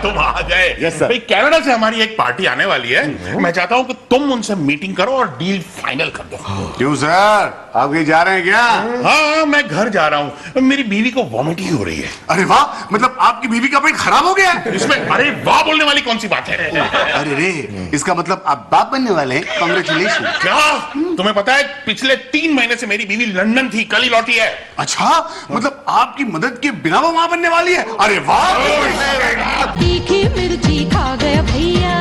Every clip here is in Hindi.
तुम आ गए। Yes, sir. भाई कनाडा से हमारी एक पार्टी आने वाली है। मैं चाहता हूँ कि तुम उनसे मीटिंग करो और डील फाइनल कर दो। क्यों सर, आप कहीं जा रहे हैं क्या? हाँ, मैं घर जा रहा हूँ, मेरी बीवी को वॉमिटिंग हो रही है। अरे वाह, मतलब आपकी बीवी का पेट खराब हो गया है? इसमें अरे वाह बोलने वाली कौन सी बात है? अरे रे, इसका मतलब आप बाप बनने वाले हैं। कांग्रेचुलेशन। क्या तुम्हें पता है पिछले 3 महीने से मेरी बीवी लंदन थी, कल ही लौटी है। अच्छा, मतलब आपकी मदद के बिना वो मां बनने वाली है? अरे वाह। तीखी मिर्ची खा गए भैया।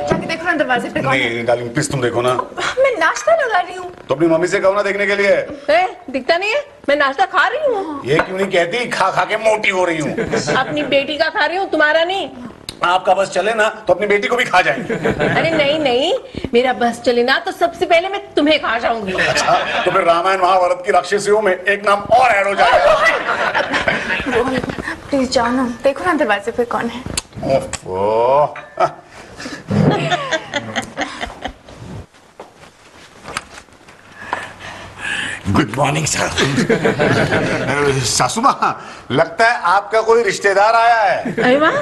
जाके देखो ना दरवाजे पे कौन है। नहीं डार्लिंग, प्लीज तुम देखो ना। मैं नाश्ता लगा रही हूँ। तो अपनी मम्मी से कहो ना देखने के लिए। दिखता नहीं है, मैं नाश्ता खा रही हूँ। ये क्यों नहीं कहती खा खा के मोटी हो रही हूँ? अपनी बेटी का खा रही हूँ, तुम्हारा नहीं। आपका बस चले ना तो अपनी बेटी को भी खा जाएंगे। अरे नहीं नहीं, मेरा बस चले ना तो सबसे पहले मैं तुम्हें खा जाऊंगी। अच्छा, तो फिर रामायण महाभारत की राक्षसियों में एक नाम और ऐड हो जाएगा। प्लीज जाओ ना, देखो ना दरवाजे पे कौन है। ओफो। Good morning sir. सासू माँ, लगता है आपका कोई रिश्तेदार आया है। अरे वाह,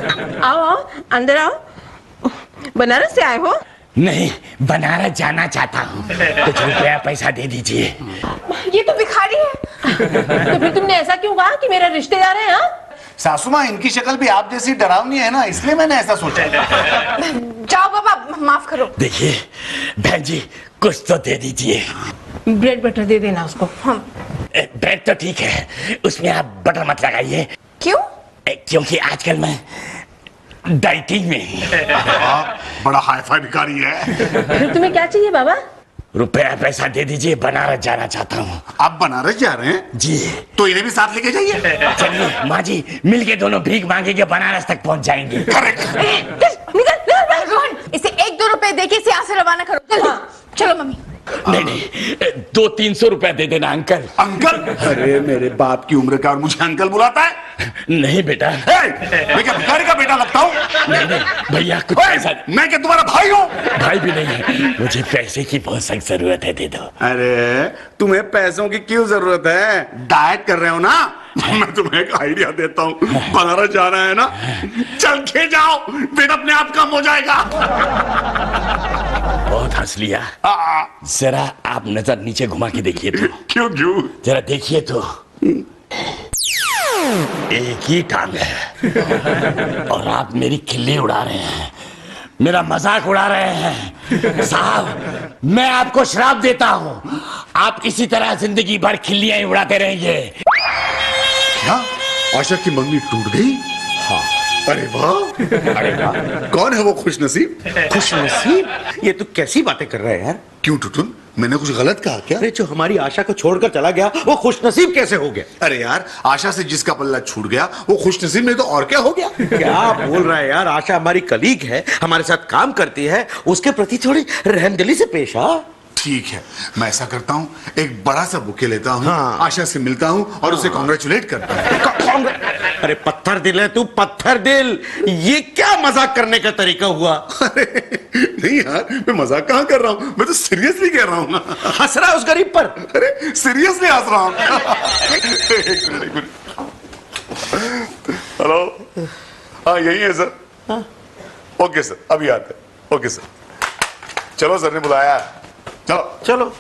आओ आओ अंदर आओ। बनारस से आए हो? नहीं, बनारस जाना चाहता हूँ, कुछ रुपया पैसा दे दीजिए। ये तो भिखारी है। तो फिर तुमने ऐसा क्यों कहा कि मेरा रिश्तेदार है? हाँ, सासू माँ, इनकी शक्ल भी आप जैसी डरावनी है ना, इसलिए मैंने ऐसा सोचा। जाओ बाबा, माफ करो। देखिए बहन जी, कुछ तो दे दीजिए। ब्रेड बटर दे देना उसको। ब्रेड तो ठीक है, उसमें आप बटर मत लगाइए। क्यों? क्योंकि आजकल मैं डाइटिंग में। बड़ा हाई-फाई भिखारी है। फिर तुम्हें क्या चाहिए बाबा? रुपया पैसा दे दीजिए, बनारस जाना चाहता हूँ। आप बनारस जा रहे हैं? जी। तो इन्हें भी साथ लेके जाइए। चलिए माँ जी, मिलके दोनों भीख मांगेंगे, बनारस तक पहुँच जाएंगे। रोहन, इसे 1-2 रुपए देके इसे यहाँ से रवाना करो। चलो चलो मम्मी। नहीं नहीं, 200-300 रुपया दे देना अंकल। अंकल? अरे मेरे बाप की उम्र का और मुझे अंकल बुलाता है? नहीं बेटा। मैं क्या भिखारी का बेटा लगता हूँ? नहीं नहीं भैया, कुछ पैसा। मैं क्या तुम्हारा भाई हूँ? भाई भी नहीं है, मुझे पैसे की बहुत सख्त जरूरत है, दे दो। अरे तुम्हें पैसों की क्यों जरूरत है? डाइट कर रहे हो ना? मैं तुम्हें एक आइडिया देता हूँ। बनारस जाना है ना, चल के जाओ, पेट अपने आप कम हो जाएगा। बहुत हंस लिया। जरा आप नजर नीचे घुमा के देखिए तो। क्यों क्यों? जरा देखिए तो, एक ही टांग है और आप मेरी खिल्ली उड़ा रहे हैं, मेरा मजाक उड़ा रहे हैं। साहब, मैं आपको श्राप देता हूं, आप इसी तरह जिंदगी भर खिल्लियां ही उड़ाते रहेंगे। क्या? आशा की मंगनी टूट गई? हाँ। अरे वाह, अरे वाह। कौन है वो खुशनसीब? खुशनसीब? ये तो कैसी बातें कर रहे हैं यार। क्यों टुटुन, मैंने कुछ गलत कहा क्या? अरे जो हमारी आशा को छोड़कर चला गया वो खुशनसीब कैसे हो गया? अरे यार, आशा से जिसका पल्ला छूट गया वो खुशनसीब नहीं तो और क्या हो गया? क्या बोल रहा है यार, आशा हमारी कलीग है, हमारे साथ काम करती है, उसके प्रति थोड़ी रहमदिली से पेश आ। ठीक है, मैं ऐसा करता हूँ, एक बड़ा सा बुके लेता हूँ, हाँ। आशा से मिलता हूँ और उसे कॉन्ग्रेचुलेट करता हूँ। अरे पत्थर दिल है तू, पत्थर दिल। ये क्या मजाक करने का तरीका हुआ? अरे नहीं यार, मैं मजाक कहाँ कर रहा हूँ, मैं तो सीरियसली कह रहा हूँ। हंस रहा है उस गरीब पर? अरे सीरियसली हंस रहा हूँ। एक मिनट। हेलो, हाँ यही है सर। ओके सर, अभी आते हैं। ओके सर, चलो सर ने बुलाया। चलो चलो।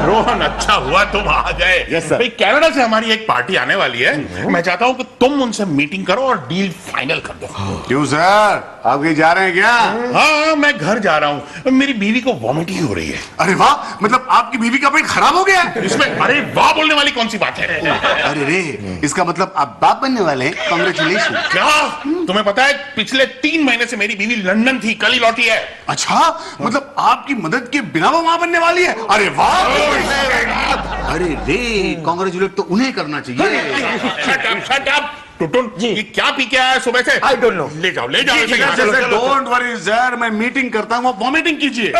रोहन, अच्छा हुआ तुम आ गए। Yes, sir. भाई कनाडा से हमारी एक पार्टी आने वाली है। मैं चाहता हूँ कि तुम उनसे मीटिंग करो और डील फाइनल कर दो। क्यों सर, आप कहीं जा रहे हैं क्या? हाँ, मैं घर जा रहा हूँ, मेरी बीवी को वॉमिटिंग हो रही है। अरे वाह, मतलब आपकी बीवी का पेट खराब हो गया है? इसमें अरे वाह बोलने वाली कौन सी बात है? अरे रे, इसका मतलब आप बाप बनने वाले हैं। कांग्रेचुलेशन। क्या तुम्हें पता है पिछले 3 महीने से मेरी बीवी लंदन थी, कल ही लौटी है। अच्छा, मतलब आपकी मदद के बिना वो मां बनने वाली है? अरे वाह। अरे रे, कांग्रेचुलेट तो उन्हें करना चाहिए। शट अप टुटुन, ये क्या पी के आया सुबह से? I don't know. ले जाओ ले जाओ इसे यहाँ से। डोंट वरी सर, मैं मीटिंग करता हूँ, वॉमिटिंग कीजिए।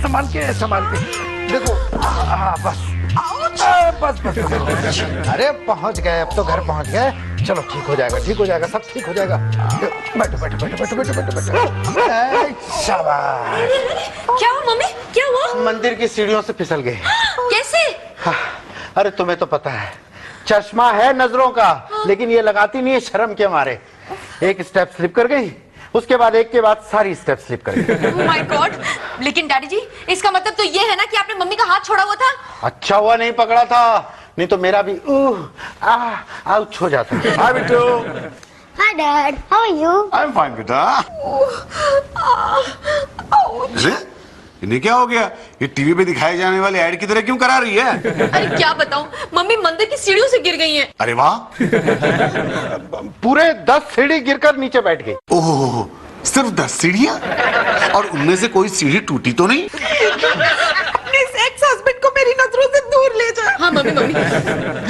संभाल के देखो। बस बस बस। अरे पहुंच गए, अब तो घर पहुंच गए। चलो ठीक हो जाएगा सब ठीक हो जाएगा। बैठो बैठो बैठो बैठो बैठो बैठो बैठो। शाबाश। क्या हुआ मम्मी, क्या हुआ? मंदिर की सीढ़ियों से फिसल गए। कैसे? अरे तुम्हें तो पता है, चश्मा है नजरों का, लेकिन ये लगाती नहीं है शर्म के मारे। एक स्टेप स्लिप कर गई, उसके बाद एक के बाद सारी स्टेप स्लिप कर गई। Oh my God! लेकिन डैडी जी, इसका मतलब तो ये है ना कि आपने मम्मी का हाथ छोड़ा हुआ था? अच्छा हुआ नहीं पकड़ा था, नहीं तो मेरा भी आउच हो जाता। Hi Bittu. Hi Dad, how are you? I am fine बेटा। अरे इन्हें क्या हो गया? ये टीवी पे दिखाई जाने वाली ऐड की तरह क्यों करा रही है? अरे क्या बताऊं, मम्मी मंदिर की सीढ़ियों से गिर गई हैं। अरे वाह, पूरे 10 सीढ़ी गिरकर नीचे बैठ गई। ओह सिर्फ 10 सीढ़ियां? और उनमें से कोई सीढ़ी टूटी तो नहीं? अपने सेक्स हस्बैंड को मेरी नजरों से दूर ले जा। हाँ मम्मी।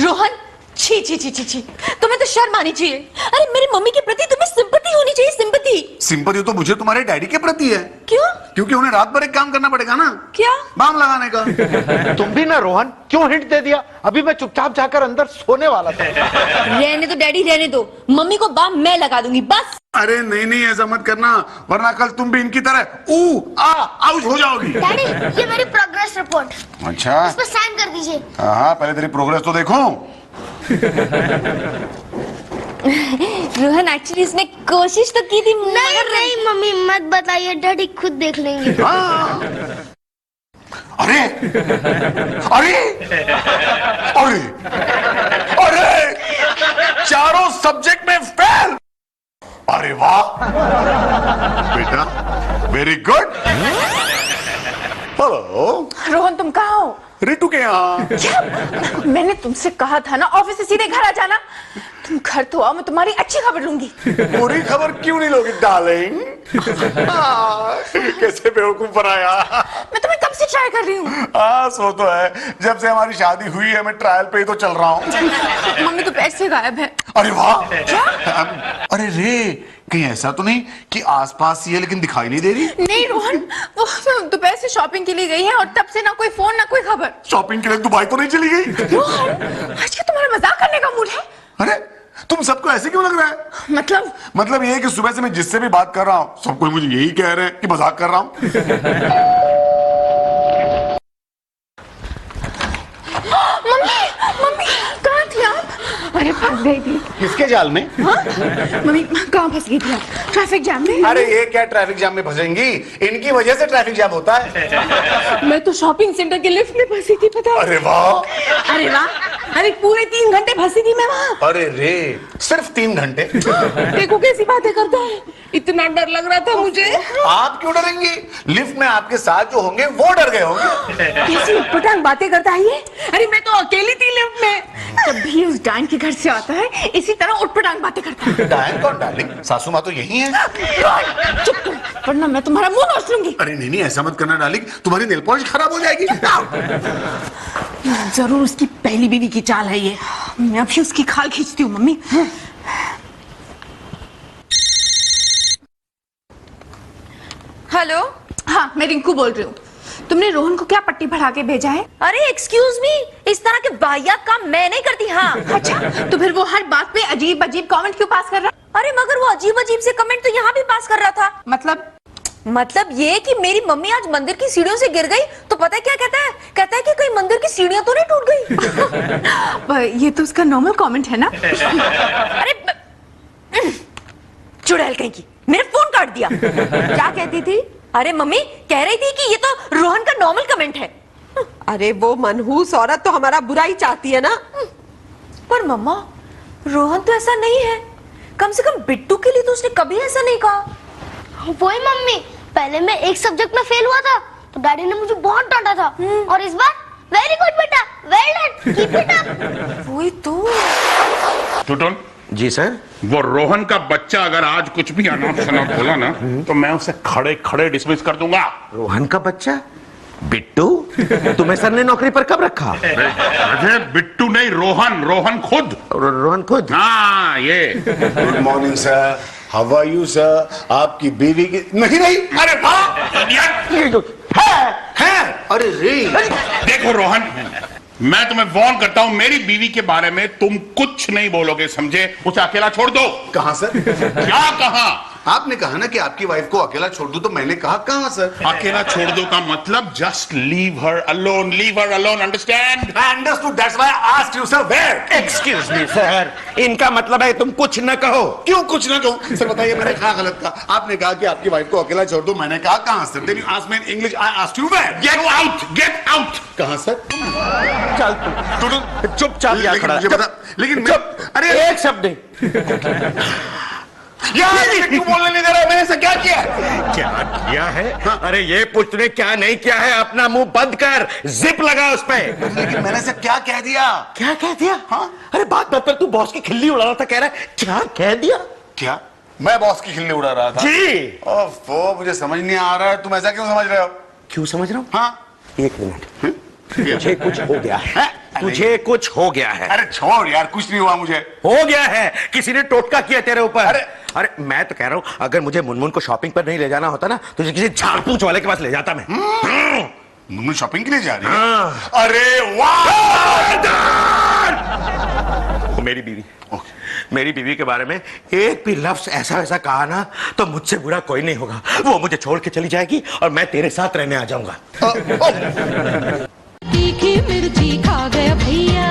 रोहन, छी छी छी छी छी, तुम्हें तो शर्म आनी चाहिए। अरे मेरी मम्मी के प्रति तुम्हें सिंपैथी होनी चाहिए, सिंपैथी। सिंपैथी तो मुझे तुम्हारे डैडी के प्रति है। क्यों? क्योंकि उन्हें रात भर एक काम करना पड़ेगा ना। क्या? बाम लगाने का। तुम भी ना रोहन, क्यों हिंट दे दिया? अभी मैं चुपचाप जाकर अंदर सोने वाला था। रहने दो डैडी, रहने दो। मम्मी को बाम मैं लगा दूंगी बस। अरे नहीं नहीं, ऐसा मत करना, वरना कल तुम भी इनकी तरह आउट हो जाओगी। डैडी, ये मेरी प्रोग्रेस रिपोर्ट, अच्छा, इस पर साइन कर दीजिए। हाँ पहले तेरी प्रोग्रेस तो देखो। रोहन एक्चुअली इसने कोशिश तो की थी नहीं नहीं मम्मी मत बताइए, डैडी खुद देख लेंगे। हाँ। अरे अरे अरे अरे, चारों सब्जेक्ट में फेल। अरे वाह बेटा, वेरी गुड। हेलो रोहन, तुम कहाँ हो? रितु के यहाँ। क्या? मैंने तुमसे कहा था ना ऑफिस से सीधे घर आ जाना। तुम घर तो आओ, मैं तुम्हारी अच्छी खबर लूंगी। बुरी खबर क्यों नहीं लोगी डार्लिंग? कैसे बेवकूफ बनाया। मैं तुम्हें कब से ट्राई कर रही हूँ। हाँ सो तो है, जब से हमारी शादी हुई है मैं ट्रायल पे ही तो चल रहा हूँ। मम्मी तो पैसे गायब है। अरे वाह। अरे रे, कहीं ऐसा तो नहीं कि आसपास ही है लेकिन दिखाई नहीं दे रही? नहीं रोहन, वो दोपहर से शॉपिंग के लिए गई है और तब से ना कोई फोन ना कोई खबर। शॉपिंग के लिए दुबई तो नहीं चली गई? रोहन, आज क्या तुम्हारा मजाक करने का मूड है? अरे तुम सबको ऐसे क्यों लग रहा है? मतलब ये है कि सुबह से मैं जिससे भी बात कर रहा हूँ सब कोई मुझे यही कह रहे हैं कि मजाक कर रहा हूँ। मम्मी, मम्मी कहाँ थी आप? अरे फंस गई थी। किसके जाल में? हाँ? मम्मी कहाँ फंस गई थी आप? ट्रैफिक जैम में। अरे ये क्या ट्रैफिक जाम में फंसेंगी? इनकी वजह से ट्रैफिक जाम होता है। मैं तो शॉपिंग सेंटर के लिफ्ट में फंसी थी, पता है? अरे वाह। अरे वाह, अरे पूरे 3 घंटे फंसी थी मैं वहाँ। अरे रे, सिर्फ 3 घंटे? देखो कैसी बातें करता है, इतना डर लग रहा था मुझे। आप क्यों डरेंगी? लिफ्ट में आपके साथ जो होंगे वो डर गए होंगे। कैसी उटपटांग बातें करता है ये। अरे मैं तो अकेली थी लिफ्ट में। जब भी उस डायन के घर से आता है इसी तरह उटपटांग बातें करता है। डायन कौन डार्लिंग? सासू माँ तो यही है। चुप कर, वरना मैं तुम्हारा मुंह नोच लूंगी। अरे नहीं नहीं, ऐसा मत करना डार्लिंग, तुम्हारी नेल पॉलिश खराब हो जाएगी। जरूर उसकी पहली बीवी की चाल है ये। मैं अभी उसकी खाल खींचती हूँ मम्मी। हेलो। हाँ मैं रिंकू बोल रही हूँ। तुमने रोहन को क्या पट्टी बढ़ा के भेजा है? अरे एक्सक्यूज मी, इस तरह के वाहियात काम मैं नहीं करती। हाँ अच्छा, तो फिर वो हर बात पे अजीब अजीब कमेंट क्यों पास कर रहा? अरे मगर वो अजीब अजीब से कमेंट तो यहाँ भी पास कर रहा था। मतलब ये कि मेरी मम्मी आज मंदिर की सीढ़ियों से गिर गई तो पता है क्या कहता है? कहता है कि कहीं मंदिर की सीढ़ियां तो नहीं टूट गई। ये तो उसका नॉर्मल कमेंट है ना। अरे चुड़ैल कहीं की, मेरे फोन काट दिया। क्या कहती थी? अरे मम्मी कह रही थी कि ये तो रोहन का नॉर्मल कमेंट है। अरे वो मनहूस औरत तो हमारा बुरा ही चाहती है ना। पर मम्मा रोहन तो ऐसा नहीं है, कम से कम बिट्टू के लिए तो उसने कभी ऐसा नहीं कहा। वही मम्मी, पहले मैं एक सब्जेक्ट में फेल हुआ था तो डैडी ने मुझे बहुत डांटा था, और इस बार वेरी गुड बेटा, well done, keep it up. वही तो। टुटुन जी सर। वो रोहन का बच्चा अगर आज कुछ भी अनाप शनाप बोला ना तो मैं उसे खड़े खड़े डिसमिस कर दूंगा। रोहन का बच्चा? बिट्टू? तुम्हें सर ने नौकरी पर कब रखा? अरे बिट्टू नहीं, रोहन, रोहन खुद। रोहन खुद? हाँ ये। Good morning sir, how are you sir? आपकी बीवी की नहीं नहीं, अरे वाह है। अरे रे, देखो रोहन, मैं तुम्हें वार्न करता हूं, मेरी बीवी के बारे में तुम कुछ नहीं बोलोगे, समझे? उसे अकेला छोड़ दो। कहां सर? क्या कहां? आपने कहा ना कि आपकी वाइफ को अकेला छोड़ दो, तो मैंने कहा कहां सर? अकेला छोड़ दो का मतलब just leave her alone, understand? I understood, that's why I asked you, sir, where? Excuse me sir, इनका मतलब है तुम कुछ न कहो। क्यों कुछ ना कहूं? सर बताइए मैंने कहा गलत कहा? आपने कहा कि आपकी वाइफ को अकेला छोड़ दो, मैंने कहा कहां sir? Then you asked me in English, I asked you where? Get out. कहां सर? चल तू चुपचाप यहाँ खड़ा मुझे बता, लेकिन चुप, अरे एक शब्द नहीं। यार क्यों बोलने नहीं दे रहा? मैंने ऐसा क्या किया? क्या किया है? अरे ये पूछ तूने क्या नहीं किया है, अपना मुंह बंद कर, जिप लगा उस पे। लेकिन मैंने ऐसा क्या कह दिया? क्या कह दिया? हाँ? अरे बात पर तू बॉस की खिल्ली उड़ा रहा था, कह रहा है क्या कह दिया? क्या मैं बॉस की खिल्ली उड़ा रहा था? जी। ओफो, मुझे समझ नहीं आ रहा है, तुम ऐसा क्यों समझ रहे हो? क्यों समझ रहा हूँ? हाँ, एक मिनट, तुझे कुछ हो गया है, तुझे कुछ हो गया है। अरे छोड़ यार, कुछ नहीं हुआ मुझे। हो गया है, किसी ने टोटका किया तेरे ऊपर। अरे मैं तो कह रहा हूं, अगर मुझे मुनमुन को शॉपिंग पर नहीं ले जाना होता ना, तुझे किसी झाड़ पूछ वाले के पास ले जाता मैं। मुन्नू शॉपिंग के लिए जा रही है? हाँ। अरे वाह! मेरी बीवी के बारे में एक भी लफ्ज ऐसा वैसा कहा ना, तो मुझसे बुरा कोई नहीं होगा। वो मुझे छोड़ के चली जाएगी और मैं तेरे साथ रहने आ जाऊंगा। तीखी मिर्ची खा गया भैया,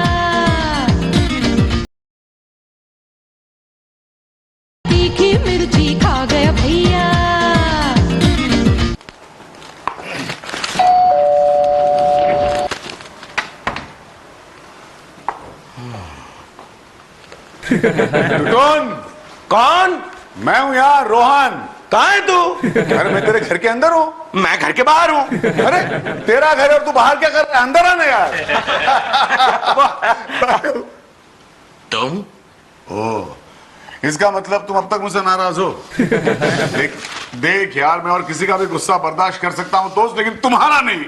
तीखी मिर्ची खा गया भैया। टुटुन, कौन? मैं हूं यार, रोहन। कहाँ है तू? घर में तेरे घर के अंदर हूं। मैं घर के बाहर हूं। अरे तेरा घर है और तू बाहर क्या कर रहा है? अंदर आना यार। तुम? इसका मतलब तुम अब तक मुझसे नाराज हो? देख यार, मैं और किसी का भी गुस्सा बर्दाश्त कर सकता हूं दोस्त, लेकिन तुम्हारा नहीं।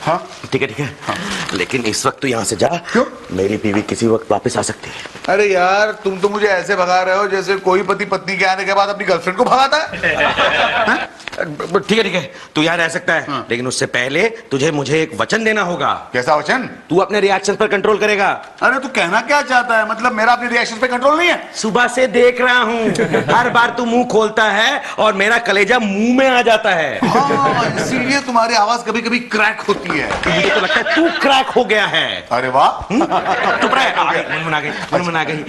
हाँ ठीक है हाँ। लेकिन इस वक्त तू यहाँ से जा। क्यों? मेरी बीवी किसी वक्त वापस आ सकती है। अरे यार, तुम तो मुझे ऐसे भगा रहे हो जैसे कोई पति पत्नी के आने के बाद अपनी गर्लफ्रेंड को भगाता है। ठीक है, तू यहाँ रह सकता है। हाँ। लेकिन उससे पहले तुझे मुझे एक वचन देना होगा। कैसा वचन? तू अपने रिएक्शन पर कंट्रोल करेगा। अरे तू कहना क्या चाहता है? मतलब मेरा अपने रिएक्शन पे कंट्रोल नहीं है? सुबह से देख रहा हूँ, हर बार तू मुंह खोलता है और मेरा कलेजा मुंह में आ जाता है। हाँ, इसीलिए तुम्हारी आवाज कभी कभी क्रैक होती है। मुझे तो लगता है तू क्रैक हो गया है। अरे वाह! चुप रहे। मुनमुन आ गई।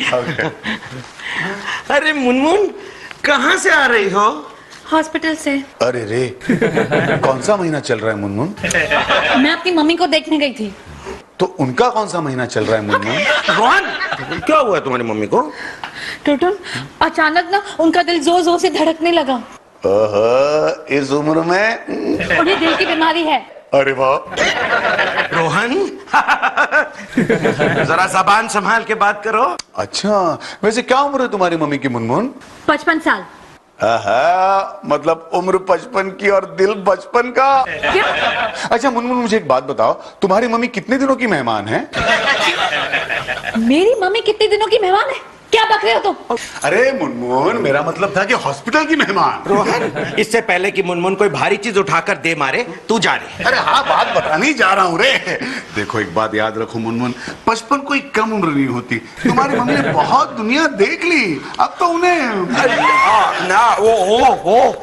अरे मुनमुन, कहाँ से आ रही हो? हॉस्पिटल से। अरे रे, कौन सा महीना चल रहा है मुनमुन? मैं अपनी मम्मी को देखने गई थी। तो उनका कौन सा महीना चल रहा है मुनमुन? रोहन, क्या हुआ तुम्हारी मम्मी को? टुटुन, अचानक ना उनका दिल जोर जोर से धड़कने लगा। ओहो, इस उम्र में? उन्हें दिल की बीमारी है। अरे वाह! रोहन, जरा जबान संभाल के बात करो। अच्छा, वैसे क्या उम्र है तुम्हारी मम्मी की मुनमुन? 55 साल। मतलब उम्र 55 की और दिल बचपन का। क्या? अच्छा मुनमुन, मुझे एक बात बताओ, तुम्हारी मम्मी कितने दिनों की मेहमान है? मेरी मम्मी कितने दिनों की मेहमान है? क्या बक रहे हो तुम? अरे मुनमुन, मेरा मतलब था कि हॉस्पिटल की मेहमान। रोहन, इससे पहले कि मुनमुन कोई भारी चीज उठाकर दे मारे, तू जा रे। अरे हाँ, बात बताने ही जा रहा हूँ रे। देखो एक बात याद रखो मुनमुन, 55 कोई कम उम्र नहीं होती। तुम्हारी मम्मी ने बहुत दुनिया देख ली, अब तो उन्हें ना वो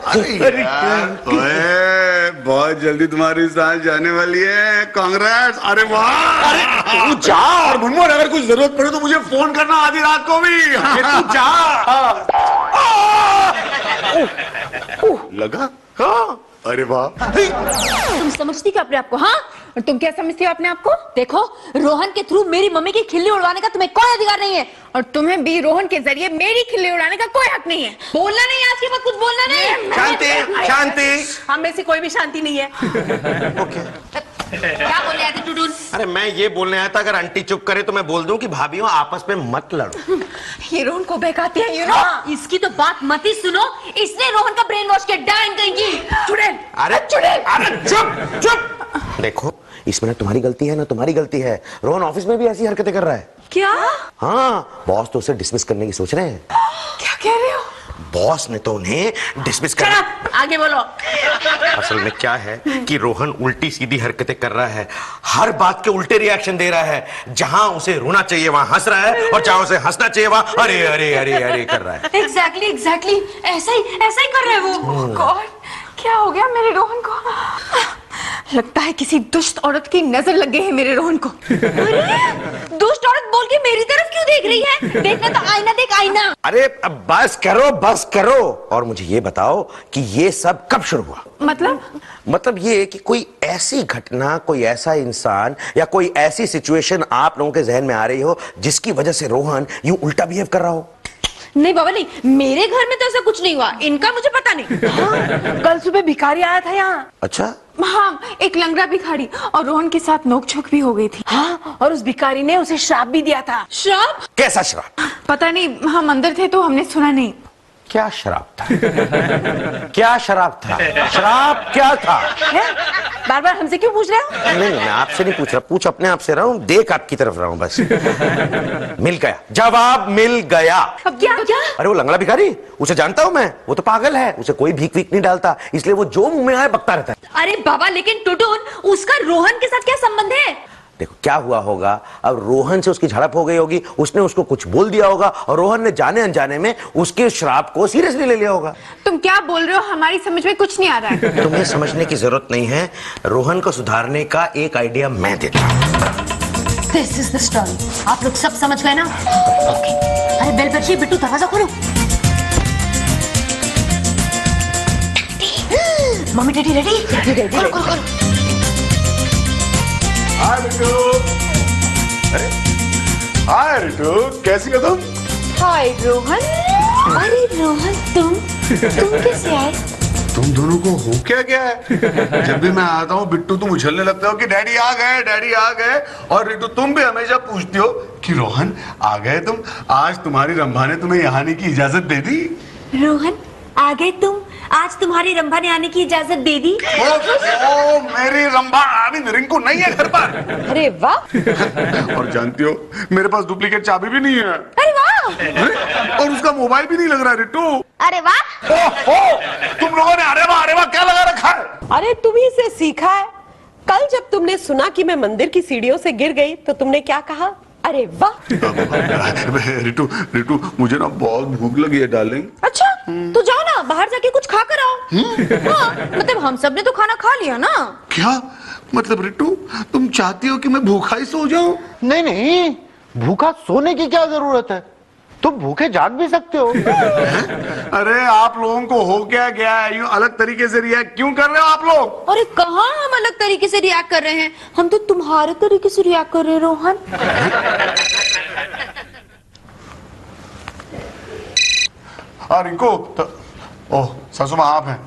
अरे यार, ओए, बहुत जल्दी तुम्हारी सांस जाने वाली है। कांग्रेस! अरे वाह! तू जा। और मुनमुन, अगर कुछ जरूरत पड़े तो मुझे फोन करना आधी रात को भी। तू जा। लगा? हाँ। अरे वाह! तुम समझती क्या अपने आप को? हाँ, और तुम क्या समझती हो अपने आप को? देखो, रोहन के थ्रू मेरी मम्मी की खिल्ली उड़वाने का तुम्हें कोई अधिकार नहीं है, और तुम्हें भी रोहन के जरिए मेरी खिल्ली उड़ाने का कोई हक नहीं है। बोलना नहीं, आज के बाद कुछ बोलना नहीं। शांति, शांति। हम में से कोई भी शांति नहीं है। क्या बोले आते टुटुन? अरे मैं ये बोलने आया था, अगर आंटी चुप करे तो मैं बोल दूं कि भाभीओ आपस में मत लड़ो। ये रोहन को बहकाती है, इसकी तो बात मत ही सुनो, इसने रोहन का ब्रेन वॉश किया। डाइन कहेंगी। चुड़ैल। अरे चुप चुप। देखो, इसमें ना तुम्हारी गलती है ना तुम्हारी गलती है। रोहन ऑफिस में भी ऐसी हरकतें कर रहा है। क्या? हाँ, बॉस तो उसे डिसमिस करने की सोच रहे हैं। क्या कह रहे हो? बॉस ने तो उन्हें डिसमिस कर दिया। आगे बोलो। असल में क्या है कि रोहन उल्टी सीधी हरकतें कर रहा है, हर बात के उल्टे रिएक्शन दे रहा है। जहां उसे रोना चाहिए वहां हंस रहा है, और जहां उसे हंसना चाहिए वहां अरे अरे अरे अरे कर रहा है। एग्जैक्टली ऐसा ही कर रहे हैं वो। गॉड, क्या हो गया मेरे रोहन को? लगता है किसी दुष्ट औरत की नजर लग गई है मेरे रोहन को। अरे दुष्ट औरत बोल के मेरी तरफ क्यों देख रही है? देखना तो आईना देख, आईना। अरे अब बस करो और मुझे ये बताओ कि ये सब कब शुरू हुआ? मतलब ये कि कोई ऐसी घटना, कोई ऐसा इंसान या कोई ऐसी सिचुएशन आप लोगों के जहन में आ रही हो जिसकी वजह से रोहन यूं उल्टा बिहेव कर रहा हो। नहीं बाबा नहीं, मेरे घर में तो ऐसा कुछ नहीं हुआ, इनका मुझे पता नहीं। हाँ, कल सुबह भिखारी आया था यहाँ। अच्छा। हाँ, एक लंगड़ा भिखारी, और रोहन के साथ नोकझोंक भी हो गई थी। हाँ, और उस भिखारी ने उसे श्राप भी दिया था। श्राप? कैसा श्राप? पता नहीं, हम अंदर थे तो हमने सुना नहीं। क्या शराब था? क्या शराब था? शराब क्या था? बार बार हमसे क्यों पूछ रहे हो? नहीं, मैं आपसे नहीं पूछ रहा, पूछ अपने आप से रहा हूं, देख आपकी तरफ रहा हूं बस। मिल गया, जवाब मिल गया। अब क्या? अरे वो लंगड़ा भिखारी, उसे जानता हूं मैं, वो तो पागल है, उसे कोई भीख वीख नहीं डालता, इसलिए वो जो मुंह में आए बकता रहता है। अरे बाबा, लेकिन टुटुन, उसका रोहन के साथ क्या संबंध है? देखो क्या हुआ होगा, अब रोहन से उसकी झड़प हो गई होगी, उसने उसको कुछ बोल दिया होगा और रोहन ने जाने अनजाने में उसके श्राप को सीरियसली ले लिया होगा। तुम क्या बोल रहे हो? हमारी समझ में कुछ नहीं आ रहा है। तुम्हें समझने की जरूरत नहीं है, रोहन को सुधारने का एक आइडिया मैं देता हूं। This is the story. आप लोग सब समझ गए ना? ओके। अरे बेल बजी, बिट्टू दरवाजा खोलो। Mummy daddy ready? खोलो। हाय रिटू। हाय रिटू, कैसी हो तुम? हाय रोहन। अरे रोहन, तुम कैसे आए? तुम दोनों को हो क्या गया है? जब भी मैं आता हूँ बिट्टू तुम उछलने लगते हो कि डैडी आ गए, और रिटू तुम भी हमेशा पूछती हो कि रोहन आ गए तुम। आज तुम्हारी रंभा ने तुम्हें यहाँ आने की इजाजत दे दी। रोहन आ गए तुम? आज तुम्हारी रंभा ने आने की इजाजत दे दी? ओ मेरी रंभा अभी रिंकू नहीं है घर पर। अरे वाह। और जानती हो मेरे पास डुप्लीकेट चाबी भी नहीं है। अरे वाह। और उसका मोबाइल भी नहीं लग रहा रिटू। अरे वाह। तुम लोगों ने अरे वाह क्या लगा रखा है? अरे तुम्ही से सीखा है। कल जब तुमने सुना कि मैं मंदिर की सीढ़ियों से गिर गई तो तुमने क्या कहा? अरे वाह। रिटू मुझे ना बहुत भूख लगी है डार्लिंग। अच्छा, तो जाओ ना, बाहर जाके कुछ खा कर आओ। हाँ, मतलब हम सब ने तो खाना खा लिया ना। क्या मतलब रिटू, तुम चाहती हो कि मैं भूखा ही सो जाऊं? नहीं, भूखा सोने की क्या जरूरत है, तुम भूखे जाग भी सकते हो। अरे आप लोगों को हो क्या गया है, यूं अलग तरीके से रिएक्ट क्यों कर रहे हो आप लोग? अरे कहाँ हम अलग तरीके से रिएक्ट कर रहे हैं, हम तो तुम्हारे तरीके से रिएक्ट कर रहे हैं रोहन। रिंकू ओह सासू माँ आप हैं?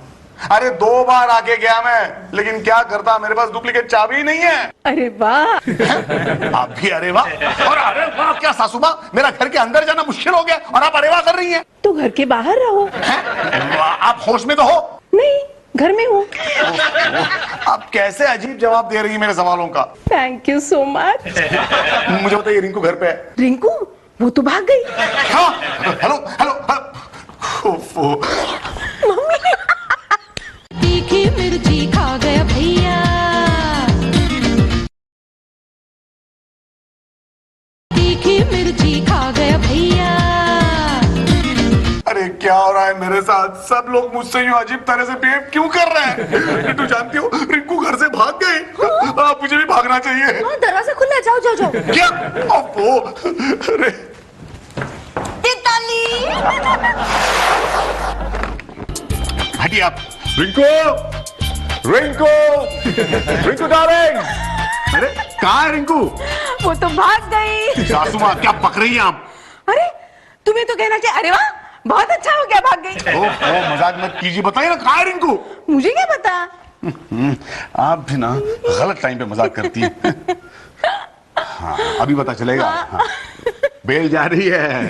अरे 2 बार आके गया मैं, लेकिन क्या करता, मेरे पास डुप्लीकेट चाबी ही नहीं है। अरे वाह। आप भी अरे वाह। और अरे वाह क्या सासू माँ, मेरा घर के अंदर जाना मुश्किल हो गया और आप अरे वाह कर रही हैं। तो घर के बाहर रहो। आप होश में तो हो? नहीं, घर में हूँ। आप कैसे अजीब जवाब दे रही है मेरे सवालों का। Thank you so much. मुझे बताइए रिंकू घर पे है? रिंकू वो तो भाग गई। हेलो तीखी मिर्ची खा गया भैया, तीखी मिर्ची खा गया भैया। अरे क्या हो रहा है मेरे साथ? सब लोग मुझसे यूं अजीब तरह से बिहेव क्यों कर रहे हैं? तू जानती हो रिंकू घर से भाग गई। मुझे भी भागना चाहिए। दरवाजा खुला है, जाओ। क्या? अरे हटिए आप। रिंकू डार्लिंग। अरे कहाँ है रिंकू? वो तो भाग गई। सासू माँ क्या पक रही हैं आप? अरे तुम्हें तो कहना चाहिए, अरे वाह बहुत अच्छा हो गया भाग गई। ओ मजाक मत कीजिए, बताइए ना कहाँ है रिंकू? मुझे क्या पता। आप भी ना गलत टाइम पे मजाक करती हैं। हाँ अभी पता चलेगा। हाँ। बेल जा रही है।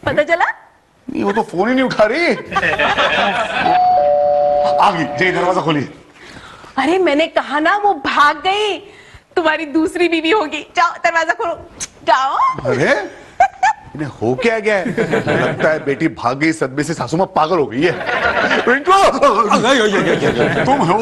पता चला? नहीं वो तो फोन ही नहीं उठा रही। आ गई, जाइए दरवाजा खोलिए। अरे मैंने कहा ना वो भाग गई, तुम्हारी दूसरी बीवी होगी। जाओ दरवाजा खोलो, जाओ। अरे इन्हें हो क्या गया है? लगता है बेटी भाग गई सदमे से, सासू माँ पागल हो गई है। रिंकू, तुम हो?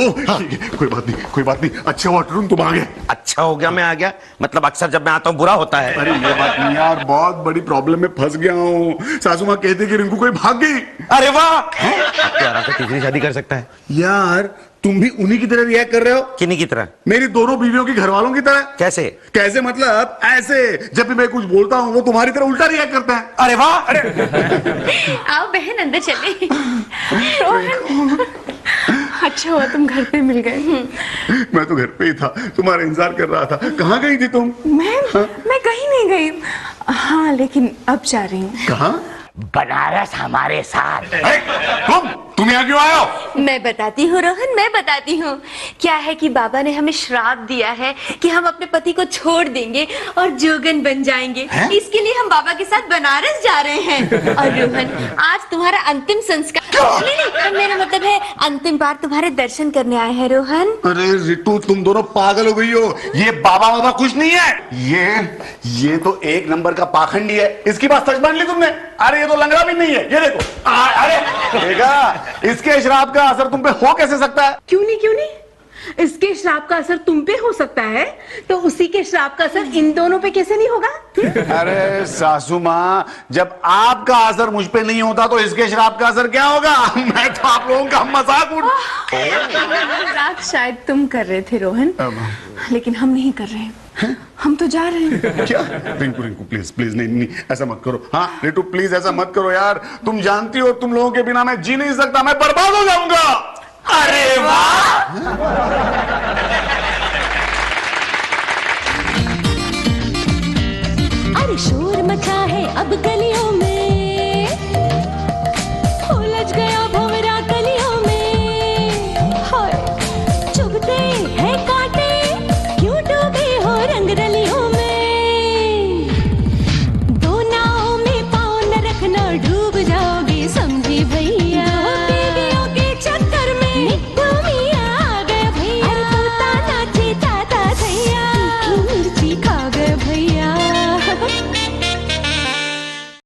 कोई बात नहीं, अच्छा हुआ टरून तुम आ गए। अच्छा हो गया मैं आ गया, मतलब अक्सर जब मैं आता हूँ बुरा होता है। अरे ये बात नहीं यार, बहुत बड़ी प्रॉब्लम में फंस गया हूँ। सासू माँ कहती कि रिंकू कोई भाग गई। अरे वाह, आराम से तीसरी शादी कर सकता है यार तुम भी उन्हीं की तरह रिएक्ट कर रहे हो? किन्हीं की तरह? मेरी दोनों बीवियों की घर वालों की तरह। कैसे? कैसे मतलब ऐसे, जब भी मैं कुछ बोलता हूँ वो तुम्हारी तरह उल्टा रिएक्ट करता है। अरे वाह, अरे आओ बहन अंदर चले। अच्छा हुआ तुम घर पे मिल गए। मैं तो घर पे ही था, तुम्हारा इंतजार कर रहा था। कहाँ गई थी तुम? मैं कहीं नहीं गई। हाँ लेकिन अब जा रही हूँ। कहाँ? बनारस हमारे साथ। तुम यहाँ क्यों आए हो? मैं बताती हूँ रोहन, मैं बताती हूँ। क्या है कि बाबा ने हमें श्राप दिया है कि हम अपने पति को छोड़ देंगे और जोगन बन जाएंगे। इसके लिए हम बाबा के साथ बनारस जा रहे हैं। और रोहन आज तुम्हारा अंतिम संस्कार, नहीं, मेरा मतलब है अंतिम बार तुम्हारे दर्शन करने आए हैं रोहन। अरे रितु, तुम दोनों पागल हो गई हो। ये बाबा कुछ नहीं है। ये तो एक नंबर का पाखंडी है। इसकी बात सच मान ली तुमने? अरे ये तो लंगड़ा भी नहीं है, ये देखो। अरे देखा, इसके श्राप का असर तुम पे हो कैसे सकता है? क्यों नहीं, इसके श्राप का असर तुम पे हो सकता है तो उसी के श्राप का असर इन दोनों पे कैसे नहीं होगा? अरे सासू माँ, जब आपका असर मुझ पे नहीं होता तो इसके श्राप का असर क्या होगा? मैं तो आप लोगों का मजाक मजाक शायद तुम कर रहे थे रोहन, लेकिन हम नहीं कर रहे हैं। हम तो जा रहे हैं। क्या? रिंकू प्लीज नहीं ऐसा मत करो। हाँ रितु प्लीज ऐसा मत करो यार। तुम जानती हो तुम लोगों के बिना मैं जी नहीं सकता, मैं बर्बाद हो जाऊंगा। अरे वाह,